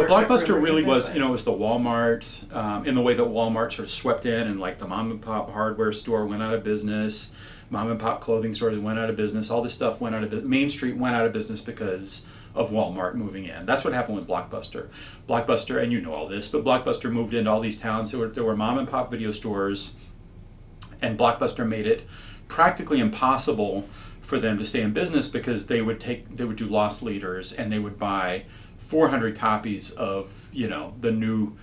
But Blockbuster really was, it was the Walmart, in the way that Walmart sort of swept in, and like the mom and pop hardware store went out of business, mom and pop clothing stores went out of business, all this stuff went out of business. Main Street went out of business because of Walmart moving in. That's what happened with Blockbuster. Blockbuster, and you know all this, but Blockbuster moved into all these towns. There were mom and pop video stores, and Blockbuster made it practically impossible for them to stay in business because they would do loss leaders, and they would buy 400 copies of the new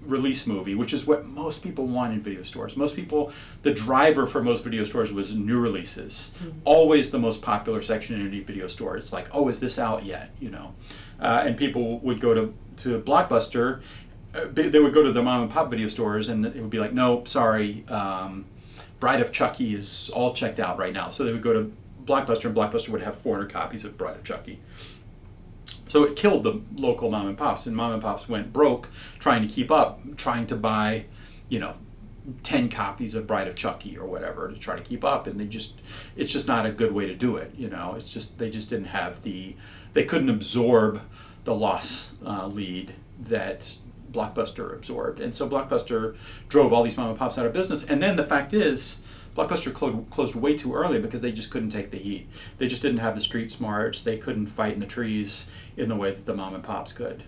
release movie, which is what most people want in video stores. Most people, the driver for most video stores was new releases. Mm-hmm. Always the most popular section in any video store. It's like, oh, is this out yet? And people would go to Blockbuster. They would go to the mom and pop video stores, and it would be like, no, sorry, Bride of Chucky is all checked out right now. So they would go to Blockbuster, and Blockbuster would have 400 copies of Bride of Chucky. So it killed the local mom and pops, and mom and pops went broke trying to keep up, trying to buy, 10 copies of Bride of Chucky or whatever to try to keep up, and it's just not a good way to do it. It's just they just didn't have they couldn't absorb the loss lead that Blockbuster absorbed, and so Blockbuster drove all these mom and pops out of business. And then the fact is, Blockbuster closed way too early because they just couldn't take the heat. They just didn't have the street smarts. They couldn't fight in the trees in the way that the mom and pops could.